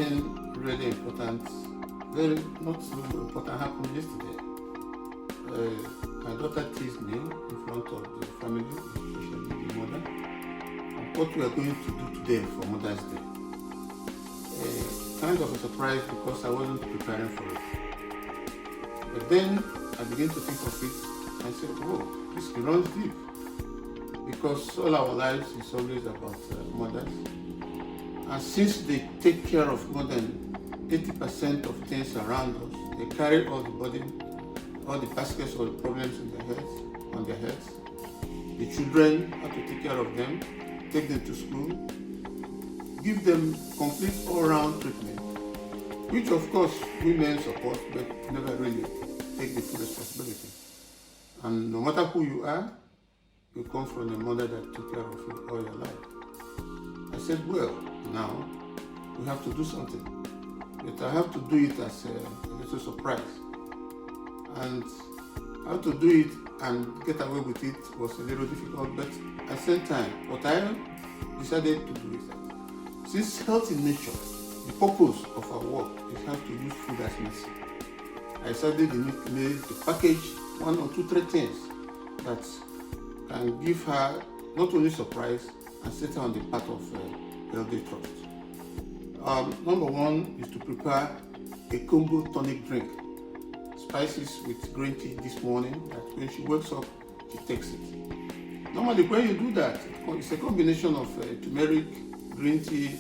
something really important, very not so important, happened yesterday. My daughter teased me in front of the family, especially the mother, and what we are going to do today for Mother's Day. Kind of a surprise because I wasn't preparing for it. But then I began to think of it and said, oh, this runs deep. Because all our lives is always about mothers. And since they take care of more than 80% of things around us, they carry all the burden, all the baskets, all the problems on their heads. The children have to take care of them, take them to school, give them complete all-round treatment, which of course women support, but never really take the full responsibility. And no matter who you are, you come from a mother that took care of you all your life. I said, well, now we have to do something. But I have to do it as a little surprise. And how to do it and get away with it was a little difficult, but at the same time, what I decided to do is that since health in nature, the purpose of our work is how to use food as medicine. I decided to package 1 or 2, 3 things that can give her not only surprise and set her on the path of healthy trust. Number 1 is to prepare a combo tonic drink. Spices with green tea this morning, that when she wakes up, she takes it. Normally when you do that, it's a combination of turmeric, green tea,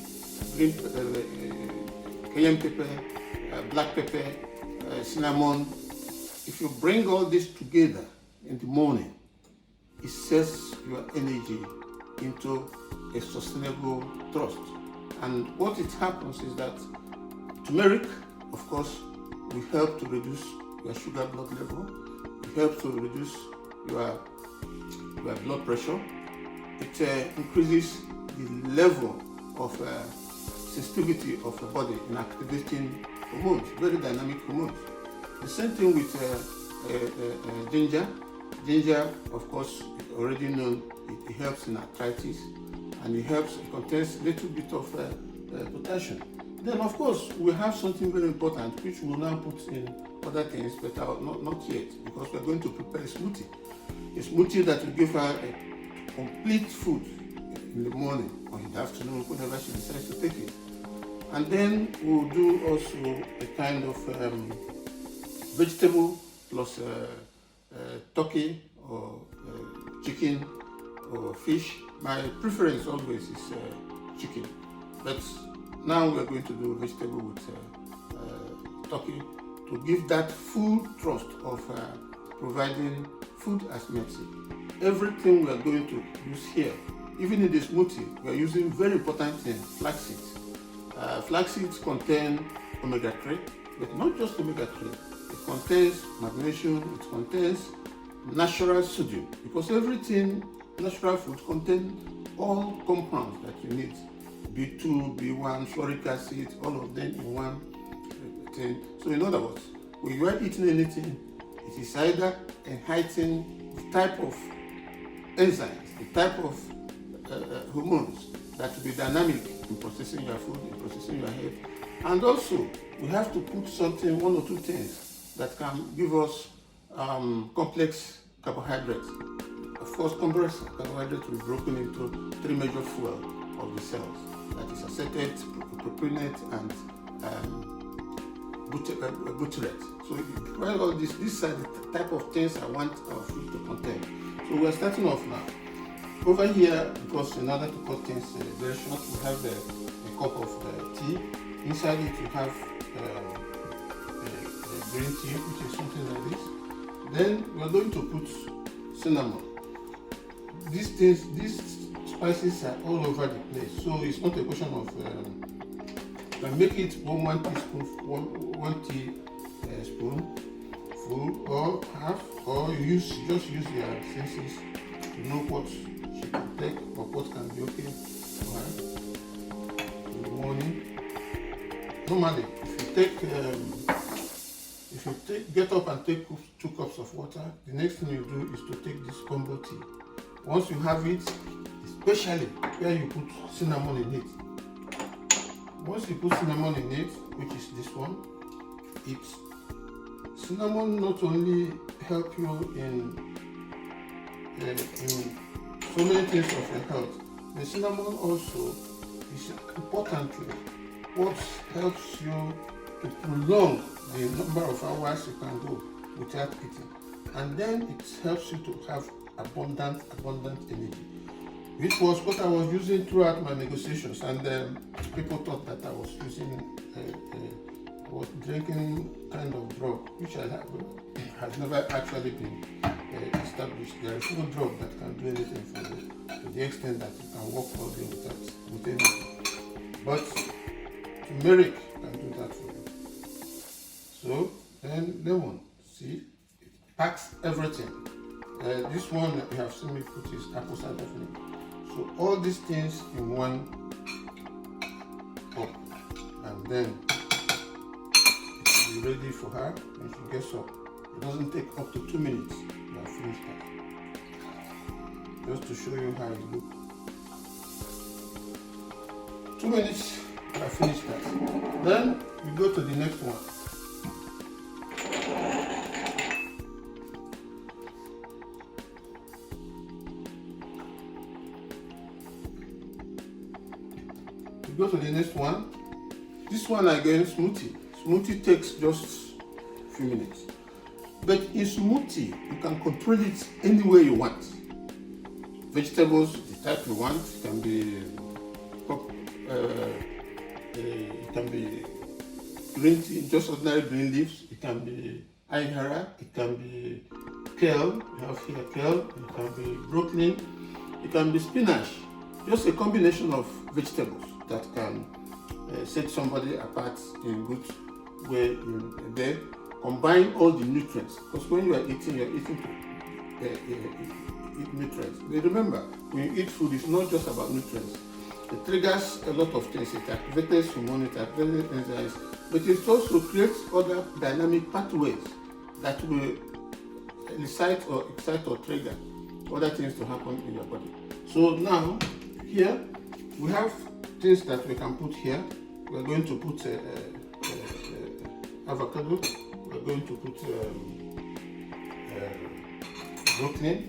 cayenne pepper, black pepper, cinnamon. If you bring all this together in the morning, it sets your energy into a sustainable trust. And what it happens is that turmeric, of course, will help to reduce your sugar blood level. It helps to reduce your blood pressure. It increases the level of sensitivity of the body in activating hormones, very dynamic hormones. The same thing with ginger. Ginger, of course, already known, it helps in arthritis, and it contains a little bit of potassium. Then, of course, we have something very important, which we will now put in other things, but not yet, because we're going to prepare a smoothie. A smoothie that will give her a complete food in the morning or in the afternoon, whenever she decides to take it. And then we'll do also a kind of vegetable plus turkey or chicken or fish. My preference always is chicken, but now we're going to do vegetable with turkey to give that full trust of providing food as medicine. Everything we're going to use here, even in the smoothie, we're using very important things, flax seeds. Flax seeds contain omega-3, but not just omega-3. It contains magnesium, it contains natural sodium, because everything, natural food, contains all compounds that you need. B2, B1, folic acid, all of them in one thing. So in other words, when you are eating anything, it is either enhancing the type of enzymes, the type of hormones that will be dynamic in processing your food, in processing your health. And also, we have to put something, 1 or 2 things that can give us complex carbohydrates. Of course, complex carbohydrates will be broken into 3 major fuels of the cells. That is acetate, propionate, and butyrate. So while all these are the type of things I want our food to contain. So we're starting off now. Over here, because in order to cut things very short, we have a cup of tea. Inside it you have green tea, which is something like this. Then we're going to put cinnamon. These spices are all over the place, so it's not a question of you can make it one teaspoon, one teaspoon full or half, or you just use your senses to know what she can take or what can be okay for her in the morning. Normally, if you get up and take 2 cups of water, the next thing you do is to take this combo tea. Once you have it, especially where you put cinnamon in it, once you put cinnamon in it, which is this one, cinnamon not only help you in so many things of your health. The cinnamon also is importantly what helps you to prolong the number of hours you can go without eating, and then it helps you to have abundant energy, which was what I was using throughout my negotiations. And people thought that I was using I was drinking kind of drug, which has never actually been established. There is no drug that can do anything for you to the extent that you can walk all day with anything. But turmeric can do that for you. So then lemon, see, it packs everything. This one you have seen me put is apple cider vinegar. So all these things in one cup, and then it will be ready for her when she gets up. It doesn't take up to 2 minutes. You have finished that. Just to show you how it looks. 2 minutes, you have finished that. Then we go to the next one. We go to the next one. This one again, smoothie. Smoothie takes just a few minutes. But in smoothie, you can control it any way you want. Vegetables, the type you want, it can be green tea, just ordinary green leaves. It can be ayahara, it can be kale. You have here kale. It can be broccoli. It can be spinach. Just a combination of vegetables that can set somebody apart in good way in there. Combine all the nutrients, because when you are eating, you're eating nutrients. But remember, when you eat food, it's not just about nutrients. It triggers a lot of things. It activates hormones, it activates enzymes, but it also creates other dynamic pathways that will excite or trigger other things to happen in your body. So now, here, we have things that we can put here. We're going to put avocado. We're going to put broccoli.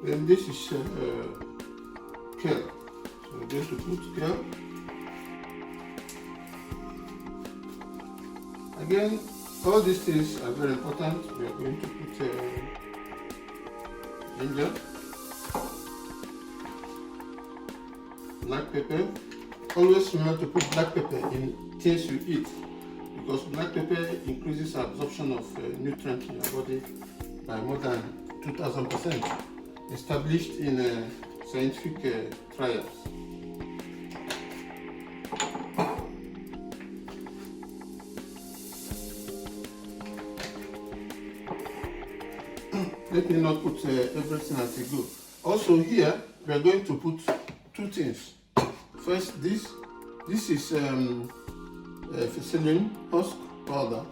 Then this is kale. So we're going to put kale. Again, all these things are very important. We are going to put ginger, black pepper. Always remember to put black pepper in things you eat, because black pepper increases absorption of nutrients in your body by more than 2000%. Established in scientific trials. Let me not put everything as a go. Also here, we are going to put two things. First, this is Ficillin husk powder,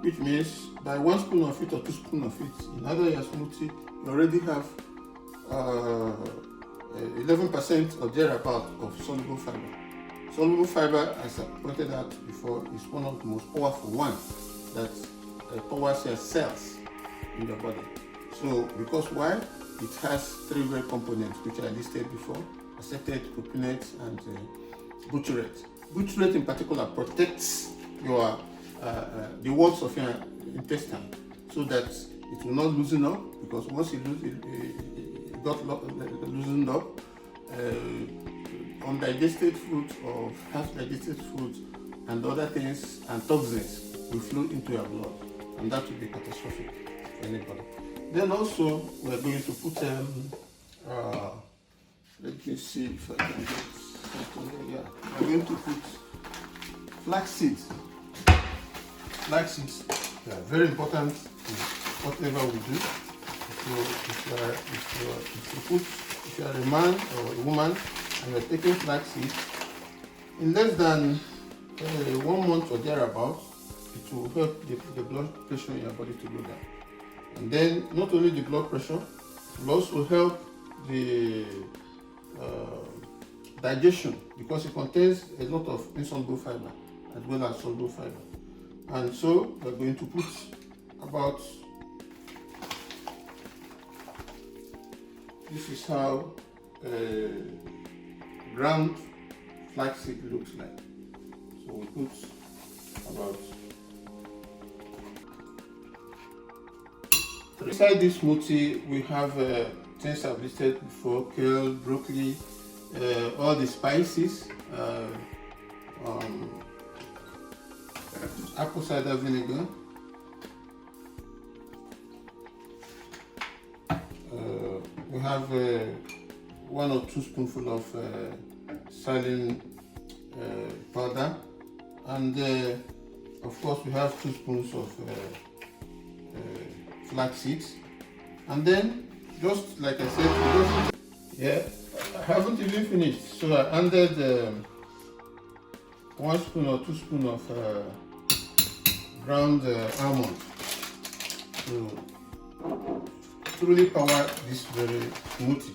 which means by 1 spoon of it or 2 spoons of it, in other your smoothie, you already have 11% or thereabout of soluble fiber. Soluble fiber, as I pointed out before, is one of the most powerful ones that powers your cells in your body. So, because why? It has 3 great components which I listed before: acetate, propionate, and butyrate. Butyrate in particular protects your the walls of your intestine, so that it will not loosen up, because once it got loosened up, undigested food or half-digested food and other things and toxins will flow into your blood, and that will be catastrophic for anybody. Then also we are going to put let me see if I can get something here. We are going to put flax seeds. Flax seeds, they are very important in whatever we do. So if you are a man or a woman and you're taking flax seeds, in less than 1 month or thereabouts, it will help the blood pressure in your body to go down. And then not only the blood pressure, it will also help the digestion, because it contains a lot of insoluble fiber as well as soluble fiber. And so we're going to put about, this is how ground flaxseed looks like. So we put about, inside this smoothie we have things I've listed before: kale, broccoli, all the spices, apple cider vinegar, we have 1 or 2 spoonfuls of saline powder, and of course we have 2 spoons of flax seeds. And then, just like I said, I haven't even finished, so I added 1 spoon or 2 spoons of ground almond to truly power this very smoothie.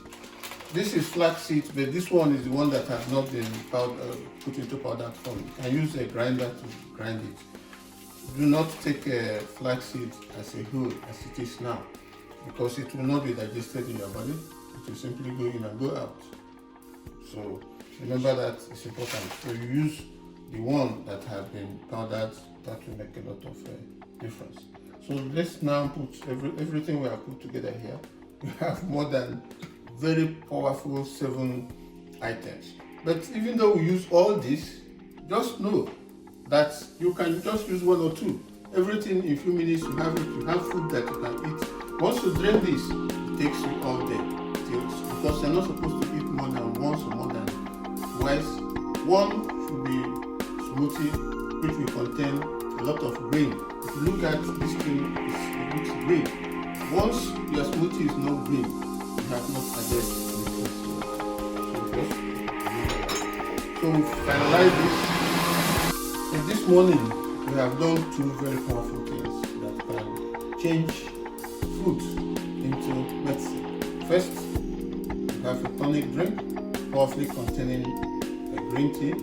This is flax seeds, but this one is the one that has not been put into powder form. You can use a grinder to grind it. Do not take flax seeds as a whole as it is now, because it will not be digested in your body. It will simply go in and go out. So remember that it's important. So you use the one that has been powdered. That will make a lot of difference. So let's now put everything we have put together here. We have more than very powerful 7 items. But even though we use all this, just know that you can just use 1 or 2. Everything in a few minutes you have it. You have food that you can eat. Once you drink this, it takes you all day. Because you're not supposed to eat more than once or more than twice. One should be smoothie, which will contain a lot of grain. If you look at this thing, it looks green. Once your smoothie is not green, you have not added anything. So we finalize this. So this morning we have done 2 very powerful things that can change food into medicine. First, we have a tonic drink, powerfully containing a green tea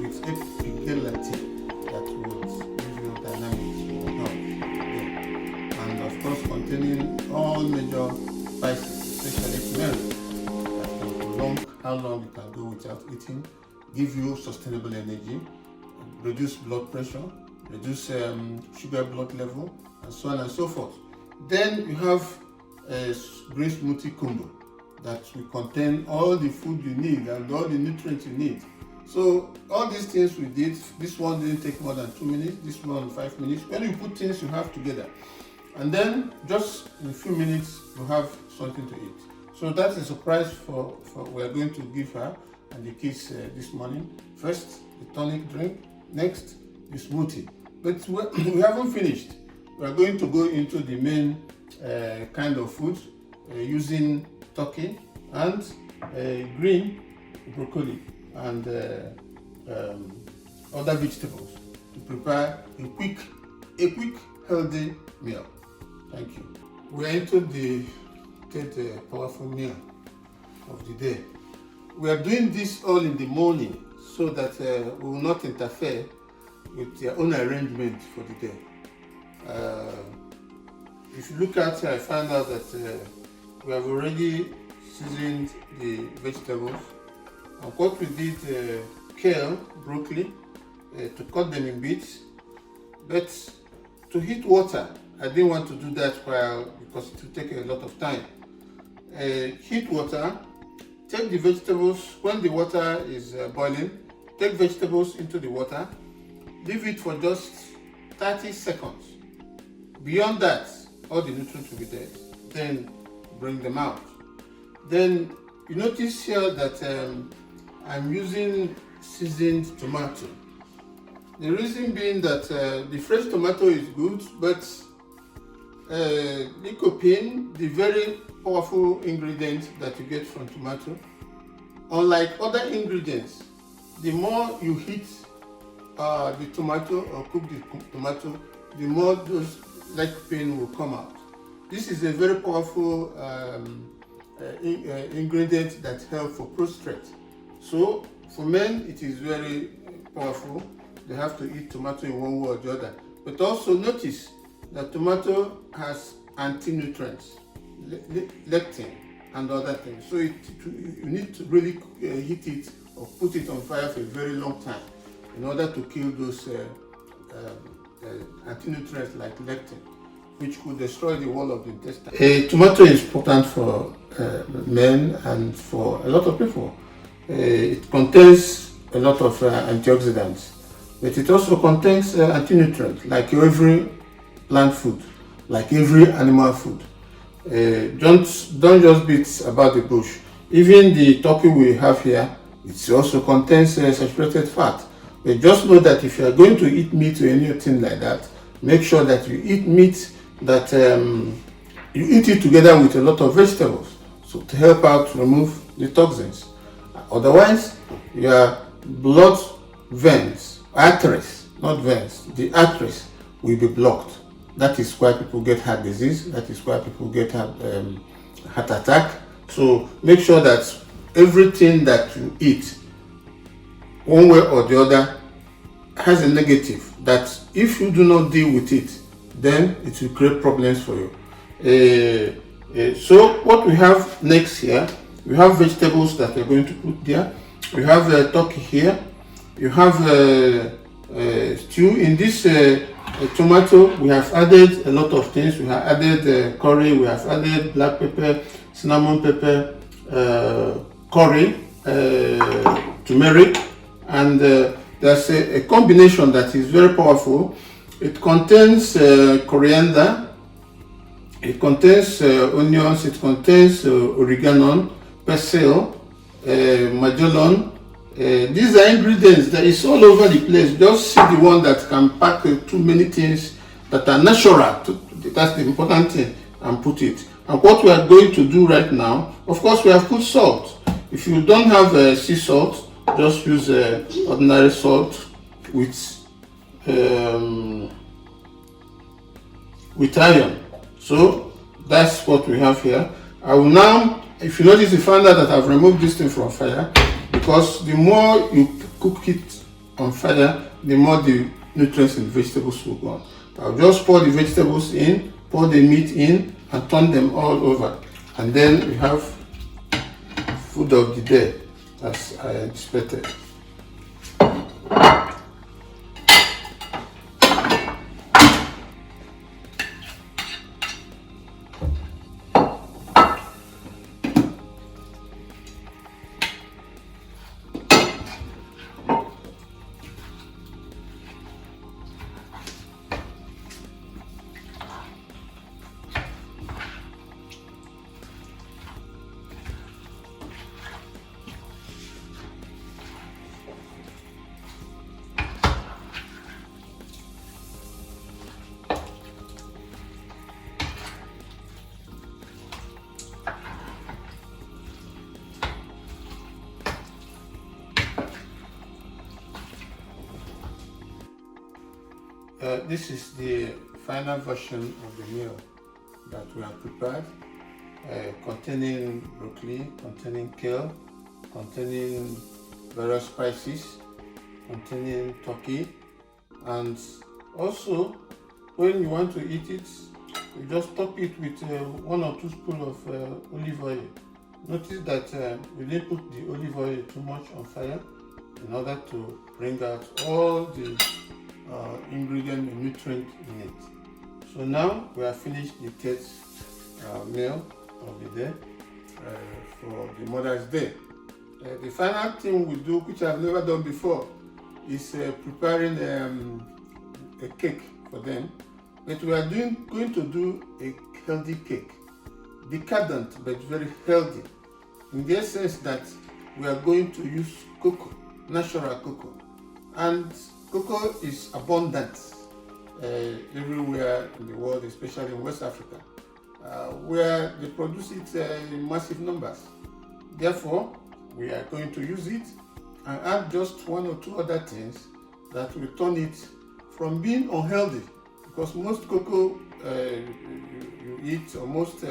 with epigalatin that will give you dynamics for health. And of course, containing all major spices, especially turmeric, that can prolong how long you can go without eating, give you sustainable energy, reduce blood pressure, reduce sugar blood level, and so on and so forth. Then you have a green smoothie combo that will contain all the food you need and all the nutrients you need. So all these things we did, this one didn't take more than 2 minutes, this one 5 minutes. When you put things you have together, and then just in a few minutes you have something to eat. So that's a surprise for we're going to give her and the kids this morning. First, the tonic drink, next, the smoothie. But we haven't finished. We are going to go into the main kind of food using turkey and green broccoli and other vegetables to prepare a quick, healthy meal. Thank you. We are into the third powerful meal of the day. We are doing this all in the morning so that we will not interfere with their own arrangement for the day. If you look at, I find out that we have already seasoned the vegetables. And what we did, kale, broccoli, to cut them in bits, but to heat water. I didn't want to do that because it will take a lot of time. Heat water, take the vegetables, when the water is boiling, take vegetables into the water, leave it for just 30 seconds. Beyond that, all the nutrients will be there. Then bring them out. Then you notice here that I'm using seasoned tomato. The reason being that the fresh tomato is good, but lycopene, the very powerful ingredient that you get from tomato, unlike other ingredients, the more you heat the tomato or cook the tomato, the more those lycopene will come out. This is a very powerful ingredient that helps for prostate. So for men, it is very powerful. They have to eat tomato in one way or the other. But also notice that tomato has anti-nutrients, lectin and other things. So you need to really heat it or put it on fire for a very long time in order to kill those anti-nutrients like lectin, which could destroy the wall of the intestine. Tomato is important for men and for a lot of people. It contains a lot of antioxidants, but it also contains anti-nutrients like every plant food, like every animal food. Don't just beat about the bush. Even the turkey we have here, it also contains saturated fat. But just know that if you are going to eat meat or anything like that, make sure that you eat meat that you eat it together with a lot of vegetables, so to help out remove the toxins. Otherwise, your blood veins, arteries, not veins, the arteries will be blocked. That is why people get heart disease. That is why people get heart attack. So make sure that everything that you eat, one way or the other, has a negative. That if you do not deal with it, then it will create problems for you. So what we have next here, we have vegetables that we're going to put there. We have turkey here. You have stew. In this tomato, we have added a lot of things. We have added curry. We have added black pepper, cinnamon pepper, curry, turmeric, and there's a combination that is very powerful. It contains coriander, it contains onions, it contains oregano, basil, majolan. These are ingredients that is all over the place. Just see the one that can pack too many things that are natural. That's the important thing, and put it. And what we are going to do right now, of course, we have put salt. If you don't have sea salt, just use ordinary salt with iron. So that's what we have here. I will now, if you notice, you find out that I've removed this thing from fire, because the more you cook it on fire, the more the nutrients in vegetables will go on. I'll just pour the vegetables in, pour the meat in, and turn them all over, and then we have food of the day as I expected. This is the final version of the meal that we have prepared, containing broccoli, containing kale, containing various spices, containing turkey, and also when you want to eat it, you just top it with 1 or 2 spoons of olive oil. Notice that we didn't put the olive oil too much on fire in order to bring out all the ingredient and nutrient in it. So now we have finished the third meal of the day for the Mother's Day. The final thing we do, which I've never done before, is preparing a cake for them. But we are going to do a healthy cake, decadent but very healthy, in the sense that we are going to use cocoa, natural cocoa, and cocoa is abundant everywhere in the world, especially in West Africa, where they produce it in massive numbers. Therefore, we are going to use it and add just one or two other things that will turn it from being unhealthy, because most cocoa you eat, or most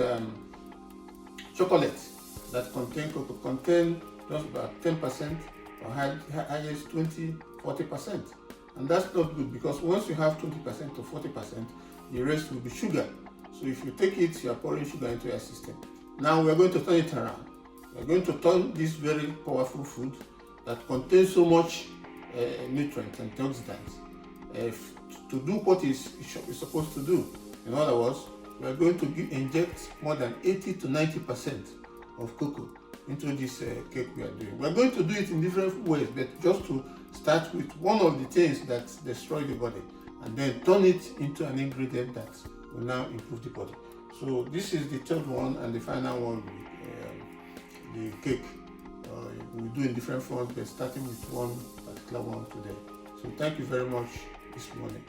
chocolates that contain cocoa contain just about 10% or highest 20-40%, and that's not good, because once you have 20% to 40%, the rest will be sugar. So if you take it, you are pouring sugar into your system. Now we are going to turn it around. We are going to turn this very powerful food that contains so much nutrients and antioxidants to do what it's supposed to do. In other words, we are going to inject more than 80-90% of cocoa into this cake we are doing. We are going to do it in different ways, but just to start with one of the things that destroy the body, and then turn it into an ingredient that will now improve the body. So this is the third one and the final one, the cake. We'll do in different forms, but starting with one particular one today. So thank you very much this morning.